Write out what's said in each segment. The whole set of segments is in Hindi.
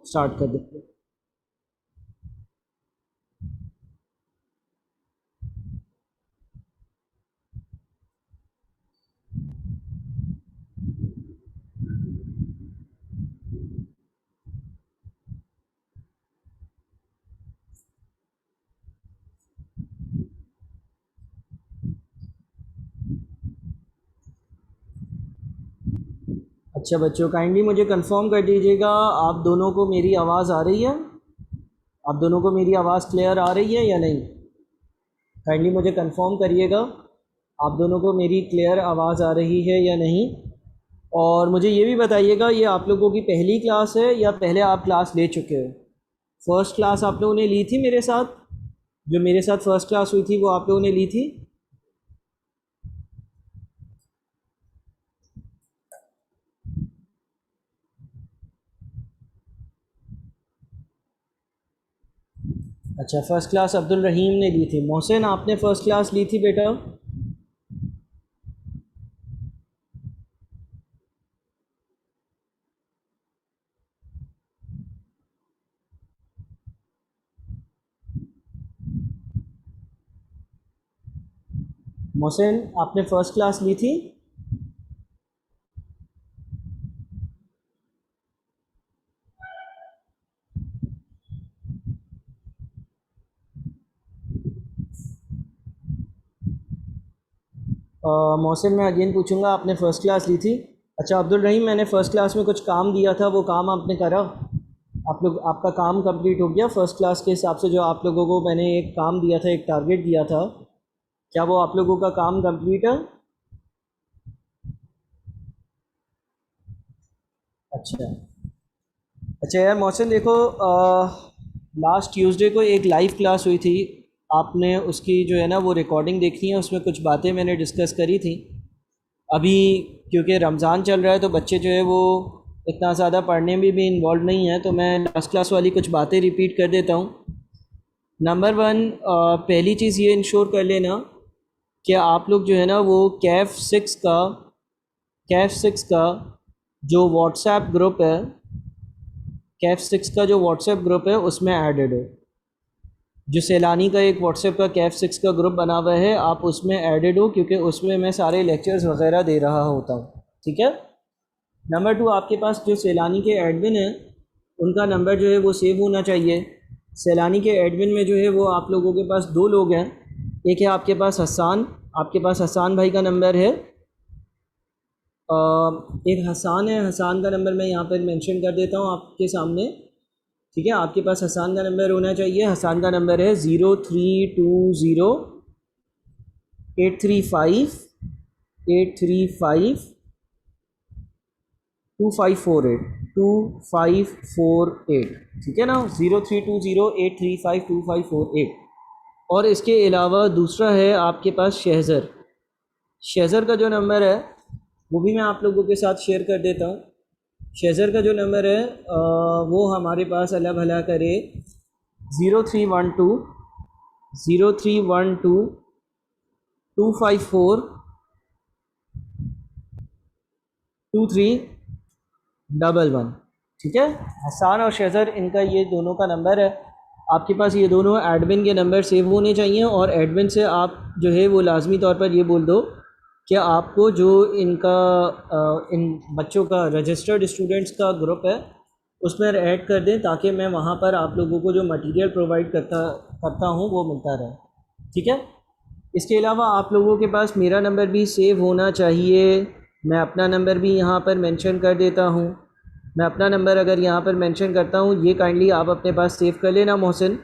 स्टार्ट कर देते हैं। अच्छा बच्चों, काइंडली मुझे कंफर्म कर दीजिएगा, आप दोनों को मेरी आवाज़ आ रही है? आप दोनों को मेरी आवाज़ क्लियर आ रही है या नहीं? काइंडली मुझे कंफर्म करिएगा, आप दोनों को मेरी क्लियर आवाज़ आ रही है या नहीं। और मुझे ये भी बताइएगा, ये आप लोगों की पहली क्लास है या पहले आप क्लास ले चुके हो? फर्स्ट क्लास आप लोगों ने ली थी मेरे साथ? जो मेरे साथ फर्स्ट क्लास हुई थी वो आप लोगों ने ली थी? अच्छा, फ़र्स्ट क्लास अब्दुल रहीम ने ली थी। मोहसिन, आपने फ़र्स्ट क्लास ली थी बेटा? मोहसिन, आपने फ़र्स्ट क्लास ली थी? मोहसिन, मैं अगेन पूछूंगा, आपने फ़र्स्ट क्लास ली थी? अच्छा अब्दुल रहीम, मैंने फ़र्स्ट क्लास में कुछ काम दिया था, वो काम आपने करा? आप लोग, आपका काम कंप्लीट हो गया फ़र्स्ट क्लास के हिसाब से? जो आप लोगों को मैंने एक काम दिया था, एक टारगेट दिया था, क्या वो आप लोगों का काम कंप्लीट है? अच्छा। अच्छा यार मोहसिन देखो, लास्ट ट्यूसडे को एक लाइव क्लास हुई थी, आपने उसकी जो है ना वो रिकॉर्डिंग देखनी है, उसमें कुछ बातें मैंने डिस्कस करी थी। अभी क्योंकि रमज़ान चल रहा है तो बच्चे जो है वो इतना ज़्यादा पढ़ने में भी इन्वॉल्व नहीं है, तो मैं लास्ट क्लास वाली कुछ बातें रिपीट कर देता हूँ। नंबर वन, पहली चीज़ ये इंश्योर कर लेना कि आप लोग जो है ना वो कैफ़ 6 का जो व्हाट्सएप ग्रुप है, कैफ़ 6 का जो व्हाट्सएप ग्रुप है उसमें एडेड हो। जो सैलानी का एक व्हाट्सएप का कैफ़ 6 का ग्रुप बना हुआ है, आप उसमें एडेड हो, क्योंकि उसमें मैं सारे लेक्चर्स वगैरह दे रहा होता हूँ। ठीक है। नंबर टू, आपके पास जो सैलानी के एडमिन हैं उनका नंबर जो है वो सेव होना चाहिए। सैलानी के एडमिन में जो है वो आप लोगों के पास दो लोग हैं। एक है आपके पास हसान, आपके पास हसान भाई का नंबर है। एक हसान है, हसान का नंबर मैं यहाँ पर मेंशन कर देता हूँ आपके सामने। ठीक है, आपके पास हसान का नंबर होना चाहिए। हसान का नंबर है 0320835254825548। ठीक है ना, 032083525548। और इसके अलावा दूसरा है आपके पास शहज़र। शहज़र का जो नंबर है वो भी मैं आप लोगों के साथ शेयर कर देता हूँ। शहज़र का जो नंबर है वो हमारे पास अल्लाह भला करे 0312242311। ठीक है, हसान और शहज़र, इनका ये दोनों का नंबर है। आपके पास ये दोनों एडमिन के नंबर सेव होने चाहिए, और एडमिन से आप जो है वो लाजमी तौर पर ये बोल दो कि आपको जो इनका इन बच्चों का रजिस्टर्ड स्टूडेंट्स का ग्रुप है उसमें ऐड कर दें, ताकि मैं वहाँ पर आप लोगों को जो मटेरियल प्रोवाइड करता करता हूँ वो मिलता रहे। ठीक है। इसके अलावा आप लोगों के पास मेरा नंबर भी सेव होना चाहिए। मैं अपना नंबर भी यहाँ पर मेंशन कर देता हूँ। मैं अपना नंबर अगर यहाँ पर मेंशन करता हूँ, ये काइंडली आप अपने पास सेव कर लेना मोहसिन।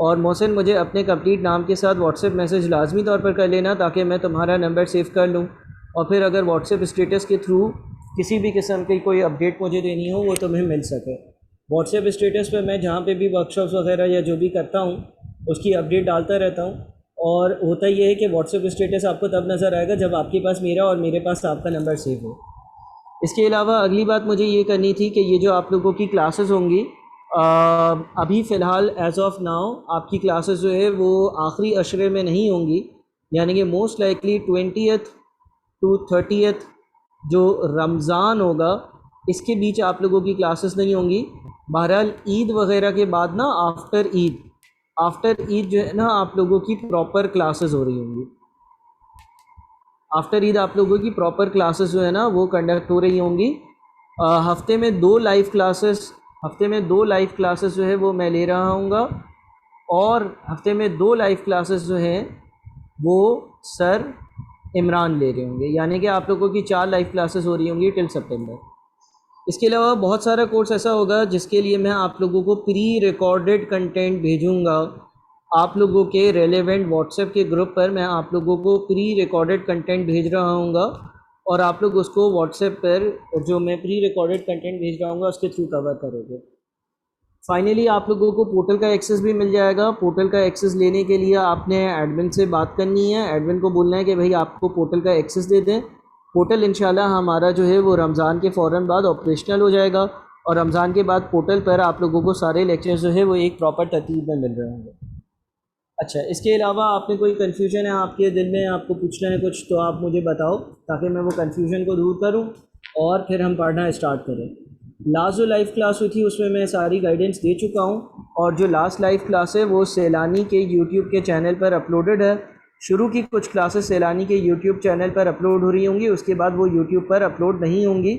और मोहसिन, मुझे अपने कंप्लीट नाम के साथ व्हाट्सएप मैसेज लाजमी तौर पर कर लेना, ताकि मैं तुम्हारा नंबर सेव कर लूँ। और फिर अगर व्हाट्सएप स्टेटस के थ्रू किसी भी किस्म की कोई अपडेट मुझे देनी हो वो तुम्हें मिल सके। व्हाट्सएप स्टेटस पे मैं जहाँ पे भी वर्कशॉप्स वगैरह या जो भी करता हूँ उसकी अपडेट डालता रहता हूँ। और होता ये है कि व्हाट्सएप स्टेटस आपको तब नज़र आएगा जब आपके पास मेरा और मेरे पास आपका नंबर सेव हो। इसके अलावा अगली बात मुझे ये करनी थी कि ये जो आप लोगों की क्लासेस होंगी, अभी फ़िलहाल एज़ ऑफ नाउ आपकी क्लासेस जो है वो आखिरी अशरे में नहीं होंगी, यानी कि most likely 20th to 30th जो रमज़ान होगा इसके बीच आप लोगों की क्लासेस नहीं होंगी। बहरहाल ईद वगैरह के बाद ना, आफ्टर ईद जो है ना, आप लोगों की प्रॉपर क्लासेस हो रही होंगी। आफ्टर ईद आप लोगों की प्रॉपर क्लासेस जो है ना वो कंडक्ट हो रही होंगी। हफ्ते में दो लाइव क्लासेस हफ्ते में दो लाइव क्लासेस जो है वो मैं ले रहा हूँगा। और हफ्ते में दो लाइव क्लासेस जो हैं वो सर इमरान ले रहे होंगे, यानी कि आप लोगों की चार लाइव क्लासेस हो रही होंगी टिल सितंबर। इसके अलावा बहुत सारा कोर्स ऐसा होगा जिसके लिए मैं आप लोगों को प्री रिकॉर्डेड कंटेंट भेजूंगा। आप लोगों के रेलेवेंट व्हाट्सएप के ग्रुप पर मैं आप लोगों को प्री रिकॉर्डेड कंटेंट भेज रहा हूँगा, और आप लोग उसको व्हाट्सएप पर जो मैं प्री रिकॉर्डेड कंटेंट भेज रहा हूँ उसके थ्रू कवर करोगे। फाइनली आप लोगों को पोर्टल का एक्सेस भी मिल जाएगा। पोर्टल का एक्सेस लेने के लिए आपने एडमिन से बात करनी है। एडमिन को बोलना है कि भाई आपको पोर्टल का एक्सेस दे दें। पोर्टल इंशाल्लाह हमारा जो है वो रमज़ान के फ़ौरन बाद ऑपरेशनल हो जाएगा, और रमज़ान के बाद पोर्टल पर आप लोगों को सारे लेक्चर्स जो है वो एक प्रॉपर तरतीब में मिल रहे होंगे। अच्छा, इसके अलावा आपने कोई कन्फ्यूजन है आपके दिल में, आपको पूछना है कुछ, तो आप मुझे बताओ ताकि मैं वो कन्फ्यूजन को दूर करूं और फिर हम पढ़ना स्टार्ट करें। लास्ट जो लाइव क्लास हुई थी उसमें मैं सारी गाइडेंस दे चुका हूं, और जो लास्ट लाइव क्लास है वो सैलानी के यूट्यूब के चैनल पर अपलोडेड है। शुरू की कुछ क्लासेस सैलानी के यूट्यूब चैनल पर अपलोड हो रही होंगी, उसके बाद वो यूट्यूब पर अपलोड नहीं होंगी,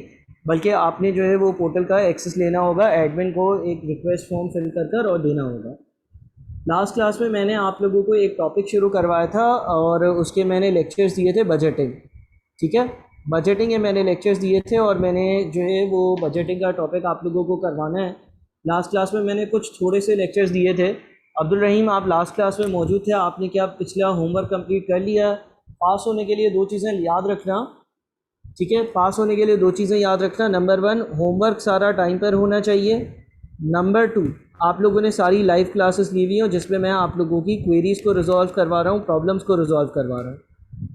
बल्कि आपने जो है वो पोर्टल का एक्सेस लेना होगा। एडमिन को एक रिक्वेस्ट फॉर्म फिल कर और देना होगा। लास्ट क्लास में मैंने आप लोगों को एक टॉपिक शुरू करवाया था और उसके मैंने लेक्चर्स दिए थे बजटिंग। ठीक है, बजटिंग के मैंने लेक्चर्स दिए थे, और मैंने जो है वो बजटिंग का टॉपिक आप लोगों को करवाना है। लास्ट क्लास में मैंने कुछ थोड़े से लेक्चर्स दिए थे। अब्दुल रहीम, आप लास्ट क्लास में मौजूद थे, आपने क्या पिछला होमवर्क कंप्लीट कर लिया? पास होने के लिए दो चीज़ें याद रखना। ठीक है, पास होने के लिए दो चीज़ें याद रखना। नंबर वन, होमवर्क सारा टाइम पर होना चाहिए। नंबर टू, आप लोगों ने सारी लाइव क्लासेस ली हुई हो जिसमें मैं आप लोगों की क्वेरीज़ को रिजॉल्व करवा रहा हूँ, प्रॉब्लम्स को रिजॉल्व करवा रहा हूँ।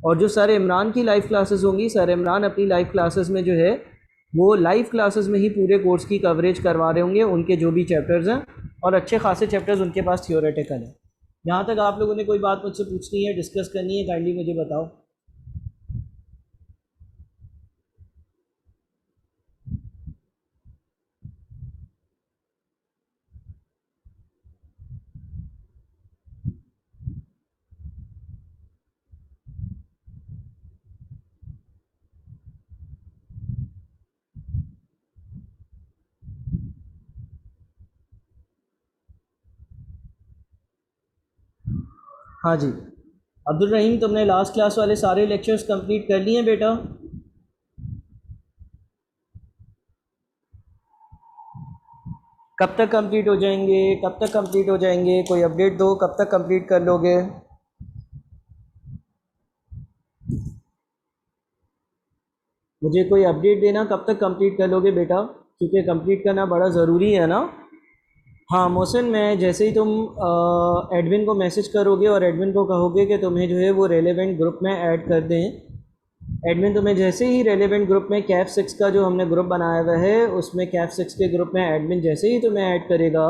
और जो सर इमरान की लाइव क्लासेस होंगी, सर इमरान अपनी लाइव क्लासेस में जो है वो लाइव क्लासेस में ही पूरे कोर्स की कवरेज करवा रहे होंगे, उनके जो भी चैप्टर्स हैं, और अच्छे खासे चैप्टर्स उनके पास थियोरेटिकल हैं। यहाँ तक आप लोगों ने कोई बात मुझसे पूछनी है, डिस्कस करनी है, काइंडली मुझे बताओ। हाँ जी, अब्दुल रहीम, तुमने लास्ट क्लास वाले सारे लेक्चर्स कंप्लीट कर लिए हैं बेटा? कब तक कंप्लीट हो जाएंगे? कब तक कंप्लीट हो जाएंगे? कोई अपडेट दो, कब तक कंप्लीट कर लोगे? मुझे कोई अपडेट देना, कब तक कंप्लीट कर लोगे बेटा, क्योंकि कंप्लीट करना बड़ा ज़रूरी है ना। हाँ मोहसिन, मैं जैसे ही तुम एडमिन को मैसेज करोगे और एडमिन को कहोगे कि तुम्हें जो है वो रेलेवेंट ग्रुप में ऐड कर दें, एडमिन तुम्हें जैसे ही रेलेवेंट ग्रुप में कैफ सिक्स का जो हमने ग्रुप बनाया हुआ है उसमें कैफ सिक्स के ग्रुप में एडमिन जैसे ही तुम्हें ऐड करेगा,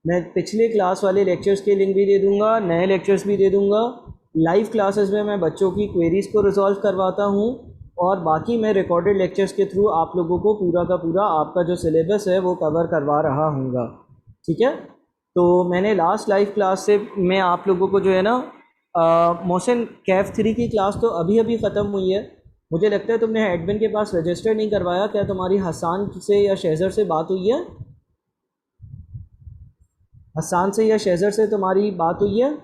मैं पिछले क्लास वाले लेक्चर्स के लिंक भी दे दूंगा, नए लेक्चर्स भी दे दूंगा। लाइव क्लासेस में मैं बच्चों की क्वेरीज़ को रिजॉल्व करवाता हूँ, और बाकी मैं रिकॉर्डेड लेक्चर्स के थ्रू आप लोगों को पूरा का पूरा आपका जो सिलेबस है वो कवर करवा रहा हूँगा। ठीक है, तो मैंने लास्ट लाइव क्लास से मैं आप लोगों को जो है ना, मोहसिन, कैफ थ्री की क्लास तो अभी अभी ख़त्म हुई है। मुझे लगता है तुमने एडमिन के पास रजिस्टर नहीं करवाया। क्या तुम्हारी हसान से या शेजर से बात हुई है? हसान से या शेजर से तुम्हारी बात हुई है?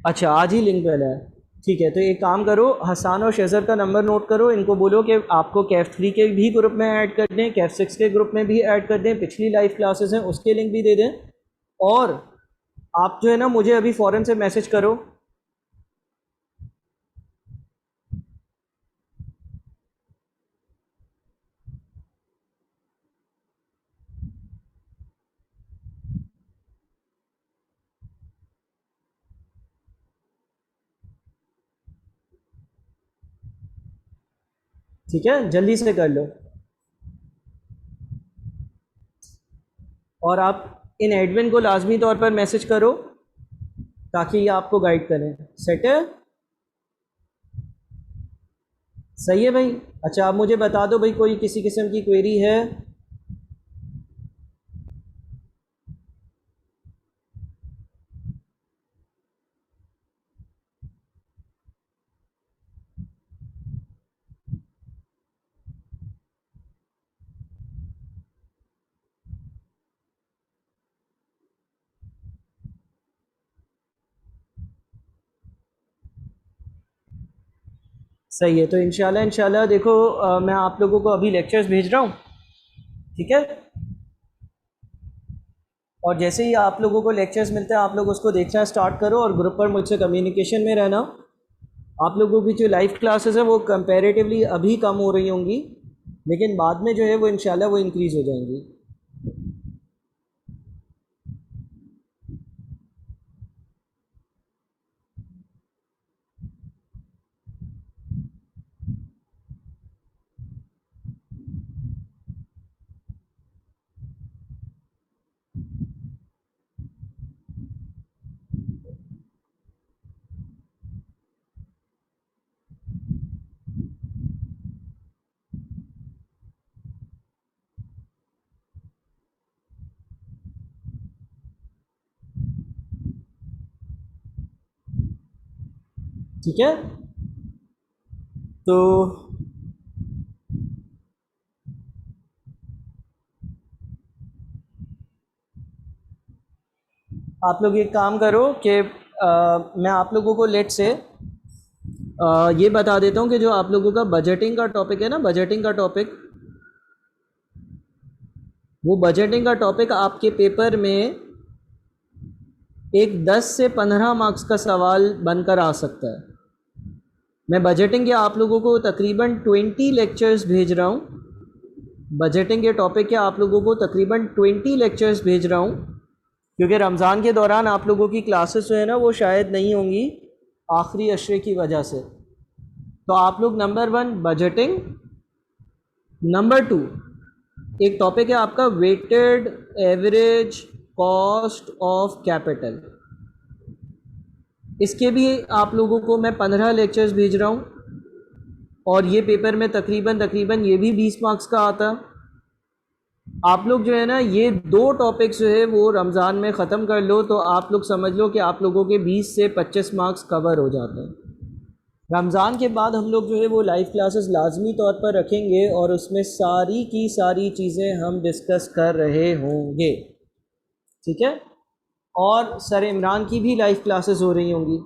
अच्छा, आज ही लिंक मिला है। ठीक है, तो एक काम करो, हसान और शेजर का नंबर नोट करो, इनको बोलो कि आपको कैफ थ्री के भी ग्रुप में ऐड कर दें, कैफ सिक्स के ग्रुप में भी ऐड कर दें, पिछली लाइव क्लासेस हैं उसके लिंक भी दे दें। और आप जो है ना मुझे अभी फ़ौरन से मैसेज करो। ठीक है, जल्दी से कर लो। और आप इन एडमिन को लाजमी तौर पर मैसेज करो ताकि ये आपको गाइड करें। सेट है? सही है भाई। अच्छा आप मुझे बता दो भाई, कोई किसी किस्म की क्वेरी है? सही है। तो इंशाल्लाह इंशाल्लाह देखो, मैं आप लोगों को अभी लेक्चर्स भेज रहा हूँ, ठीक है? और जैसे ही आप लोगों को लेक्चर्स मिलते हैं आप लोग उसको देखना स्टार्ट करो और ग्रुप पर मुझसे कम्युनिकेशन में रहना। आप लोगों की जो लाइव क्लासेस है वो कंपैरेटिवली अभी कम हो रही होंगी, लेकिन बाद में जो है वो इंशाल्लाह वो इंक्रीज़ हो जाएंगी। ठीक है? तो आप लोग एक काम करो कि मैं आप लोगों को लेट से ये बता देता हूँ कि जो आप लोगों का बजटिंग का टॉपिक है ना, बजटिंग का टॉपिक, वो बजटिंग का टॉपिक आपके पेपर में एक 10 से 15 मार्क्स का सवाल बनकर आ सकता है। मैं बजटिंग के आप लोगों को तकरीबन 20 लेक्चर्स भेज रहा हूँ। बजटिंग के टॉपिक के आप लोगों को तकरीबन 20 लेक्चर्स भेज रहा हूँ, क्योंकि रमज़ान के दौरान आप लोगों की क्लासेस जो है ना वो शायद नहीं होंगी आखिरी अशरे की वजह से। तो आप लोग नंबर 1 बजटिंग, नंबर 2 एक टॉपिक है आपका weighted average cost of capital. इसके भी आप लोगों को मैं 15 लेक्चर्स भेज रहा हूँ और ये पेपर में तकरीबन तकरीबन ये भी 20 मार्क्स का आता। आप लोग जो है ना ये दो टॉपिक्स जो है वो रमज़ान में ख़त्म कर लो तो आप लोग समझ लो कि आप लोगों के 20 से 25 मार्क्स कवर हो जाते हैं। रमज़ान के बाद हम लोग जो है वो लाइव क्लासेस लाजमी तौर पर रखेंगे और उसमें सारी की सारी चीज़ें हम डिस्कस कर रहे होंगे, ठीक है? और सर इमरान की भी लाइव क्लासेस हो रही होंगी।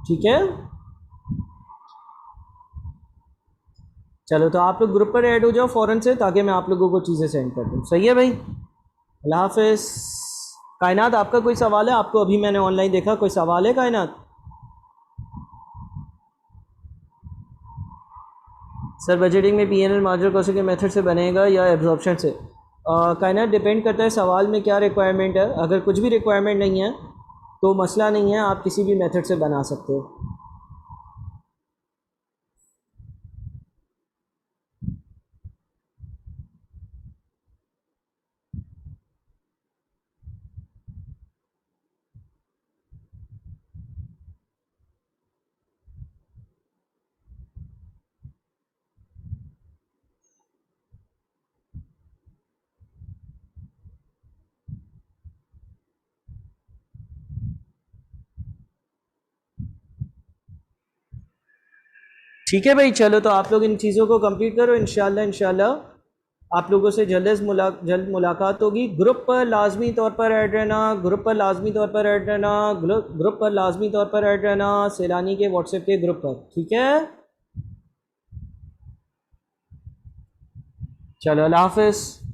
ठीक है, चलो तो आप लोग ग्रुप पर ऐड हो जाओ फ़ौरन से ताकि मैं आप लोगों को चीज़ें सेंड कर दूँ। सही है भाई? अल्लाह हाफ़िज़। कायनात आपका कोई सवाल है? आपको अभी मैंने ऑनलाइन देखा, कोई सवाल है कायनात? सर बजटिंग में पीएनएल मार्जिनल कॉस्ट के मेथड से बनेगा या एब्जॉर्प्शन से? कायनात डिपेंड करता है सवाल में क्या रिक्वायरमेंट है। अगर कुछ भी रिक्वायरमेंट नहीं है तो मसला नहीं है, आप किसी भी मेथड से बना सकते हो। ठीक है भाई, चलो तो आप लोग इन चीज़ों को कंप्लीट करो। इंशाल्लाह इंशाल्लाह आप लोगों से जल्द मुलाकात होगी। ग्रुप पर लाजमी तौर पर ऐड रहना, ग्रुप पर लाजमी तौर पर ऐड रहना, ग्रुप पर लाजमी तौर पर ऐड रहना, सैलानी के व्हाट्सएप के ग्रुप पर, ठीक है? चलो अल्लाह हाफ़िज़।